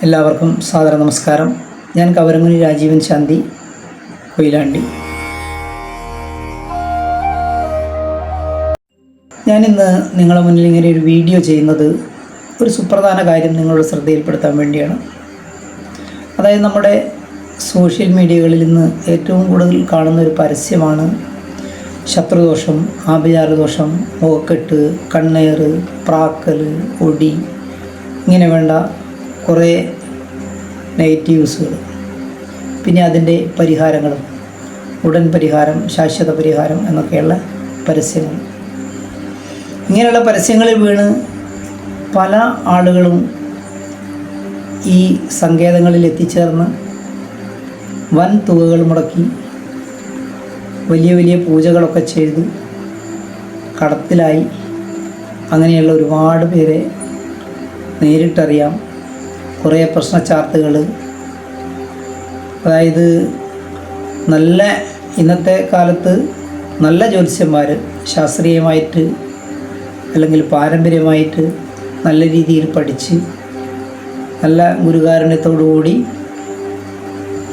എല്ലാവർക്കും സാദര നമസ്കാരം. ഞാൻ കവരമുനി രാജീവൻ ശാന്തി കൊയിലാണ്ടി. ഞാനിന്ന് നിങ്ങളുടെ മുന്നിൽ ഇങ്ങനെ ഒരു വീഡിയോ ചെയ്യുന്നത് ഒരു സുപ്രധാന കാര്യം നിങ്ങളുടെ ശ്രദ്ധയിൽപ്പെടുത്താൻ വേണ്ടിയാണ്. അതായത് നമ്മുടെ സോഷ്യൽ മീഡിയകളിൽ ഇന്ന് ഏറ്റവും കൂടുതൽ കാണുന്ന ഒരു പരസ്യമാണ് ശത്രുദോഷം, ആഭിചാരദോഷം, മുഖക്കെട്ട്, കണ്ണേറ്, പ്രാക്കൽ, ഒടി, ഇങ്ങനെ വേണ്ട കുറേ നെഗറ്റീവ്സുകൾ. പിന്നെ അതിൻ്റെ പരിഹാരങ്ങളും, ഉടൻ പരിഹാരം, ശാശ്വത പരിഹാരം എന്നൊക്കെയുള്ള പരസ്യങ്ങൾ. ഇങ്ങനെയുള്ള പരസ്യങ്ങളിൽ വീണ് പല ആളുകളും ഈ സങ്കേതങ്ങളിൽ എത്തിച്ചേർന്ന് വൻ തുകകൾ മുടക്കി വലിയ വലിയ പൂജകളൊക്കെ ചെയ്ത് കടത്തിലായി. അങ്ങനെയുള്ള ഒരുപാട് പേരെ നേരിട്ടറിയാം. കുറേ പ്രശ്നച്ചാർത്തുകൾ, അതായത് നല്ല ഇന്നത്തെ കാലത്ത് നല്ല ജ്യോത്സ്യന്മാർ ശാസ്ത്രീയമായിട്ട് അല്ലെങ്കിൽ പാരമ്പര്യമായിട്ട് നല്ല രീതിയിൽ പഠിച്ച് നല്ല ഗുരുകാരുണ്യത്തോടുകൂടി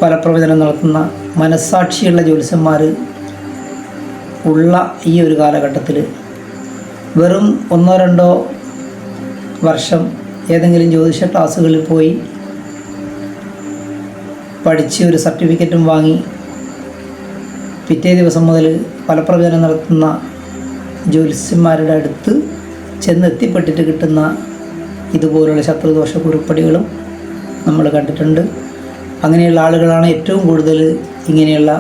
ഫലപ്രവചനം നടത്തുന്ന മനസ്സാക്ഷിയുള്ള ജ്യോത്സ്യന്മാർ ഉള്ള ഈ ഒരു കാലഘട്ടത്തിൽ വെറും 1-2 വർഷം ഏതെങ്കിലും ജ്യോതിഷ ക്ലാസ്സുകളിൽ പോയി പഠിച്ച് ഒരു സർട്ടിഫിക്കറ്റും വാങ്ങി പിറ്റേ ദിവസം മുതൽ ഫലപ്രവചനം നടത്തുന്ന ജ്യോത്സ്യന്മാരുടെ അടുത്ത് ചെന്നെത്തിപ്പെട്ടിട്ട് കിട്ടുന്ന ഇതുപോലുള്ള ശത്രുദോഷ കുറിപ്പടികളും നമ്മൾ കണ്ടിട്ടുണ്ട്. അങ്ങനെയുള്ള ആളുകളാണ് ഏറ്റവും കൂടുതൽ ഇങ്ങനെയുള്ള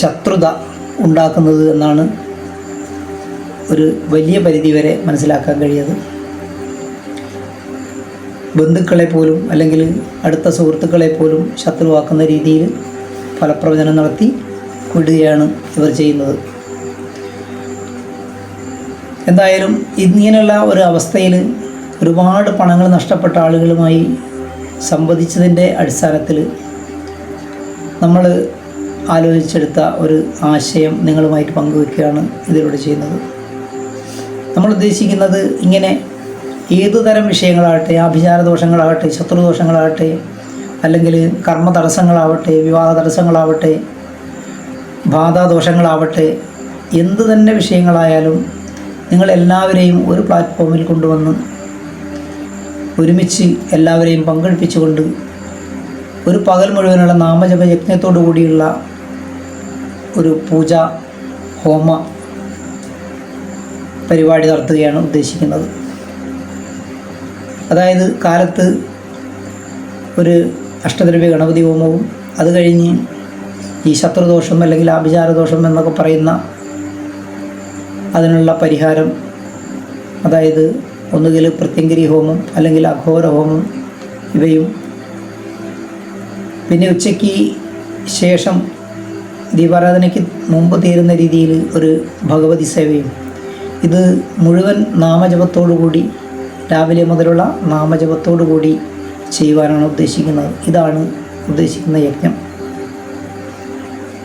ശത്രുത ഉണ്ടാക്കുന്നത് എന്നാണ് ഒരു വലിയ പരിധിവരെ മനസ്സിലാക്കാൻ കഴിയുന്നത്. ബന്ധുക്കളെ പോലും അല്ലെങ്കിൽ അടുത്ത സുഹൃത്തുക്കളെ പോലും ശത്രുവാക്കുന്ന രീതിയിൽ ഫലപ്രവചനം നടത്തി വിടുകയാണ് ഇവർ ചെയ്യുന്നത്. എന്തായാലും ഇങ്ങനെയുള്ള ഒരു അവസ്ഥയിൽ ഒരുപാട് പണങ്ങൾ നഷ്ടപ്പെട്ട ആളുകളുമായി സംവദിച്ചതിൻ്റെ അടിസ്ഥാനത്തിൽ നമ്മൾ ആലോചിച്ചെടുത്ത ഒരു ആശയം നിങ്ങളുമായിട്ട് പങ്കുവയ്ക്കുകയാണ് ഇതിലൂടെ ചെയ്യുന്നത്. നമ്മൾ ഉദ്ദേശിക്കുന്നത് ഇങ്ങനെ ഏതുതരം വിഷയങ്ങളാകട്ടെ, ആഭിചാരദോഷങ്ങളാകട്ടെ, ശത്രുദോഷങ്ങളാകട്ടെ, അല്ലെങ്കിൽ കർമ്മ തടസ്സങ്ങളാവട്ടെ, വിവാഹ തടസ്സങ്ങളാവട്ടെ, ബാധാദോഷങ്ങളാവട്ടെ, എന്തു തന്നെ വിഷയങ്ങളായാലും നിങ്ങളെല്ലാവരെയും ഒരു പ്ലാറ്റ്ഫോമിൽ കൊണ്ടുവന്ന് ഒരുമിച്ച് എല്ലാവരെയും പങ്കെടുപ്പിച്ചുകൊണ്ട് ഒരു പകൽ മുഴുവനുള്ള നാമജപ യജ്ഞത്തോടു കൂടിയുള്ള ഒരു പൂജ ഹോമ പരിപാടി നടത്തുകയാണ് ഉദ്ദേശിക്കുന്നത്. അതായത് കാലത്ത് ഒരു അഷ്ടദ്രവ്യ ഗണപതി ഹോമവും, അത് കഴിഞ്ഞ് ഈ ശത്രുദോഷം അല്ലെങ്കിൽ ആഭിചാരദോഷം എന്നൊക്കെ പറയുന്ന അതിനുള്ള പരിഹാരം, അതായത് ഒന്നുകിൽ പ്രത്യങ്കരി ഹോമം അല്ലെങ്കിൽ അഘോര ഹോമം, ഇവയും പിന്നെ ഉച്ചയ്ക്ക് ശേഷം ദീപാരാധനയ്ക്ക് മുമ്പ് തീരുന്ന രീതിയിൽ ഒരു ഭഗവതി സേവയും. ഇത് മുഴുവൻ നാമജപത്തോടുകൂടി രാവിലെ മുതലുള്ള നാമജപത്തോടുകൂടി ചെയ്യുവാനാണ് ഉദ്ദേശിക്കുന്നത്. ഇതാണ് ഉദ്ദേശിക്കുന്ന യജ്ഞം.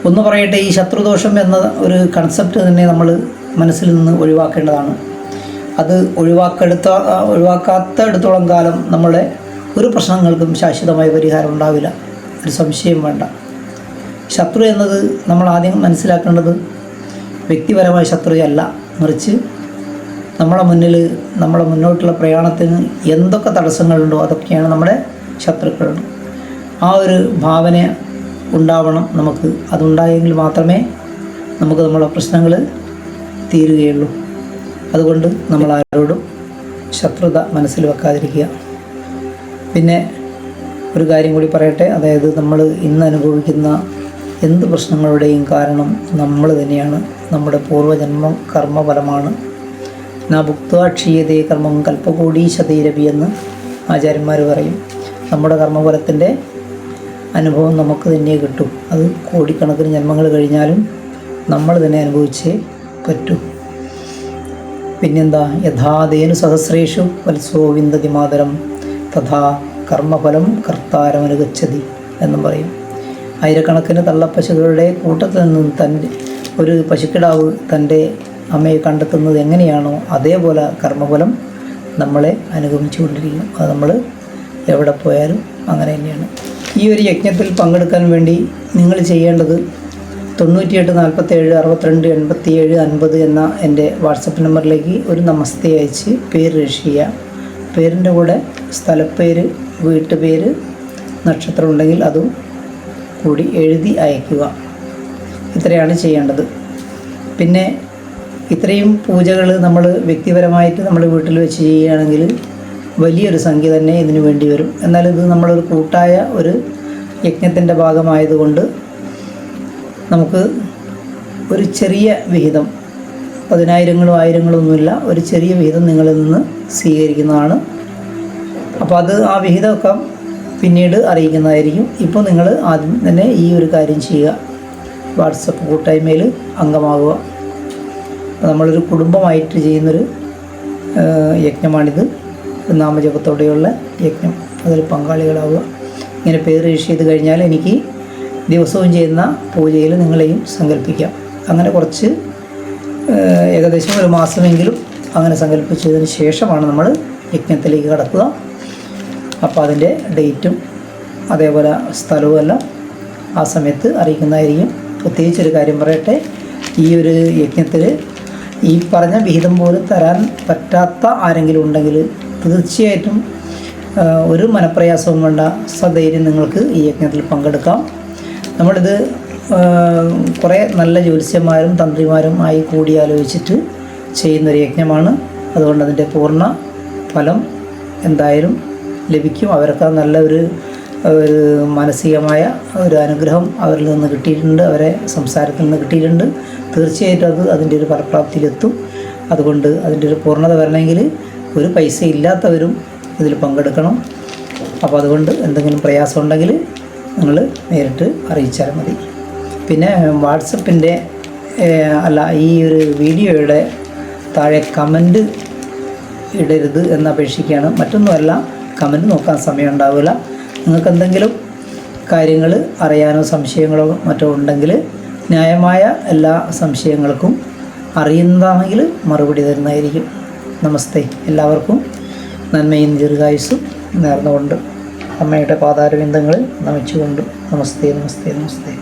ഒന്ന് പറയട്ടെ, ഈ ശത്രുദോഷം എന്ന ഒരു കൺസെപ്റ്റ് തന്നെ നമ്മൾ മനസ്സിൽ നിന്ന് ഒഴിവാക്കേണ്ടതാണ്. അത് ഒഴിവാക്കാത്തടത്തോളം കാലം നമ്മളെ ഒരു പ്രശ്നങ്ങൾക്കും ശാശ്വതമായ പരിഹാരം ഉണ്ടാവില്ല, ഒരു സംശയം വേണ്ട. ശത്രു എന്നത് നമ്മൾ ആദ്യം മനസ്സിലാക്കേണ്ടത് വ്യക്തിപരമായ ശത്രുവല്ല, മറിച്ച് നമ്മളെ മുന്നോട്ടുള്ള പ്രയാണത്തിന് എന്തൊക്കെ തടസ്സങ്ങളുണ്ടോ അതൊക്കെയാണ് നമ്മുടെ ശത്രുക്കൾ. ആ ഒരു ഭാവന ഉണ്ടാവണം നമുക്ക്. അതുണ്ടായെങ്കിൽ മാത്രമേ നമുക്ക് നമ്മളെ പ്രശ്നങ്ങൾ തീരുകയുള്ളൂ. അതുകൊണ്ട് നമ്മൾ ആരോടും ശത്രുത മനസ്സിൽ വെക്കാതിരിക്കുക. പിന്നെ ഒരു കാര്യം കൂടി പറയട്ടെ, അതായത് നമ്മൾ ഇന്ന് അനുഭവിക്കുന്ന എന്ത് പ്രശ്നങ്ങളുടെയും കാരണം നമ്മൾ തന്നെയാണ്. നമ്മുടെ പൂർവ്വജന്മം കർമ്മഫലമാണ്. ഭുക്ത്വാ ക്ഷീയതേ കർമ്മം കൽപ്പകോടീശതൈരപി എന്ന് ആചാര്യന്മാർ പറയും. നമ്മുടെ കർമ്മഫലത്തിൻ്റെ അനുഭവം നമുക്ക് തന്നെ കിട്ടും. അത് കോടിക്കണക്കിന് ജന്മങ്ങൾ കഴിഞ്ഞാലും നമ്മൾ തന്നെ അനുഭവിച്ചേ പറ്റൂ. പിന്നെന്താ, യഥാദേനു സഹസ്രേഷു വത്സോ വിന്ദതി മാതരം തഥാ കർമ്മഫലം കർത്താരമനുഗച്ഛതി എന്നും പറയും. ആയിരക്കണക്കിന് തള്ളപ്പശുക്കളുടെ കൂട്ടത്തിൽ നിന്നും ഒരു പശുക്കിടാവ് തൻ്റെ അമ്മയെ കണ്ടെത്തുന്നത് എങ്ങനെയാണോ അതേപോലെ കർമ്മഫലം നമ്മളെ അനുഗമിച്ചു കൊണ്ടിരിക്കും. അത് നമ്മൾ എവിടെ പോയാലും അങ്ങനെ തന്നെയാണ്. ഈ ഒരു യജ്ഞത്തിൽ പങ്കെടുക്കാൻ വേണ്ടി നിങ്ങൾ ചെയ്യേണ്ടത് 98 47 62 87 50 എന്ന എൻ്റെ വാട്സപ്പ് നമ്പറിലേക്ക് ഒരു നമസ്തേ അയച്ച് പേര് രജിസ്റ്റർ ചെയ്യുക. പേരിൻ്റെ കൂടെ സ്ഥലപ്പേര്, വീട്ടുപേര്, നക്ഷത്രം ഉണ്ടെങ്കിൽ അതും കൂടി എഴുതി അയയ്ക്കുക. ഇത്രയാണ് ചെയ്യേണ്ടത്. പിന്നെ ഇത്രയും പൂജകൾ നമ്മൾ വ്യക്തിപരമായിട്ട് നമ്മൾ വീട്ടിൽ വെച്ച് ചെയ്യുകയാണെങ്കിൽ വലിയൊരു സംഖ്യ തന്നെ ഇതിനു വേണ്ടി വരും. എന്നാൽ ഇത് നമ്മളൊരു കൂട്ടായ ഒരു യജ്ഞത്തിൻ്റെ ഭാഗമായതുകൊണ്ട് നമുക്ക് ഒരു ചെറിയ വിഹിതം, 10,000 1000ഒന്നുമില്ല, ഒരു ചെറിയ വിഹിതം നിങ്ങളിൽ നിന്ന് സ്വീകരിക്കുന്നതാണ്. അപ്പോൾ ആ വിഹിതമൊക്കെ പിന്നീട് അറിയിക്കുന്നതായിരിക്കും. ഇപ്പോൾ നിങ്ങൾ ആദ്യം തന്നെ ഈ ഒരു കാര്യം ചെയ്യുക, വാട്സപ്പ് കൂട്ടായ്മയിൽ അംഗമാകുക. നമ്മളൊരു കുടുംബമായിട്ട് ചെയ്യുന്നൊരു യജ്ഞമാണിത്, നാമജപത്തോടെയുള്ള യജ്ഞം. അതിൽ പങ്കാളികളാവുക. ഇങ്ങനെ പേര് രജിസ്റ്റർ ചെയ്ത് കഴിഞ്ഞാൽ എനിക്ക് ദിവസവും ചെയ്യുന്ന പൂജയിൽ നിങ്ങളെയും സങ്കല്പിക്കാം. അങ്ങനെ കുറച്ച് ഏകദേശം ഒരു മാസമെങ്കിലും അങ്ങനെ സങ്കല്പിച്ചതിന് ശേഷമാണ് നമ്മൾ യജ്ഞത്തിലേക്ക് കടക്കുക. അപ്പോൾ അതിൻ്റെ ഡേറ്റും അതേപോലെ സ്ഥലവും എല്ലാം ആ സമയത്ത് അറിയിക്കുന്നതായിരിക്കും. പ്രത്യേകിച്ചൊരു കാര്യം പറയട്ടെ, ഈ ഒരു യജ്ഞത്തിൽ ഈ പറഞ്ഞ വിഹിതം പോലും തരാൻ പറ്റാത്ത ആരെങ്കിലും ഉണ്ടെങ്കിൽ തീർച്ചയായിട്ടും ഒരു മനപ്രയാസവും വേണ്ട, സധൈര്യം നിങ്ങൾക്ക് ഈ യജ്ഞത്തിൽ പങ്കെടുക്കാം. നമ്മളിത് കുറേ നല്ല ജ്യോത്സ്യന്മാരും തന്ത്രിമാരും ആയി കൂടിയാലോചിച്ചിട്ട് ചെയ്യുന്നൊരു യജ്ഞമാണ്. അതുകൊണ്ട് അതിൻ്റെ പൂർണ്ണ ഫലം എന്തായാലും ലഭിക്കും. അവർക്ക് നല്ല ഒരു മാനസികമായ ഒരു അനുഗ്രഹം അവരിൽ നിന്ന് കിട്ടിയിട്ടുണ്ട്, അവരെ സംസാരത്തിൽ നിന്ന് കിട്ടിയിട്ടുണ്ട്. തീർച്ചയായിട്ടും അതിൻ്റെ ഒരു ഫലപ്രാപ്തിയിലെത്തും. അതുകൊണ്ട് അതിൻ്റെ ഒരു പൂർണ്ണത വരണമെങ്കിൽ ഒരു പൈസ ഇല്ലാത്തവരും ഇതിൽ പങ്കെടുക്കണം. അപ്പോൾ അതുകൊണ്ട് എന്തെങ്കിലും പ്രയാസം ഉണ്ടെങ്കിൽ നിങ്ങൾ നേരിട്ട് അറിയിച്ചാൽ മതി. പിന്നെ വാട്സപ്പിൻ്റെ ഈ ഒരു വീഡിയോയുടെ താഴെ കമൻറ്റ് ഇടരുത് എന്നപേക്ഷിക്കുകയാണ്. മറ്റൊന്നുമല്ല, കമൻറ്റ് നോക്കാൻ സമയം ഉണ്ടാവില്ല. നിങ്ങൾക്ക് എന്തെങ്കിലും കാര്യങ്ങൾ അറിയാനോ സംശയങ്ങളോ മറ്റോ ഉണ്ടെങ്കിൽ ന്യായമായ എല്ലാ സംശയങ്ങൾക്കും അറിയുന്നതാണെങ്കിൽ മറുപടി തരുന്നതായിരിക്കും. നമസ്തേ. എല്ലാവർക്കും നന്മയും ദീർഘായുസ്സും നേർന്നുകൊണ്ട് അമ്മയുടെ പാതാരവിന്ദങ്ങളിൽ നമിച്ചുകൊണ്ട് നമസ്തേ നമസ്തേ നമസ്തേ.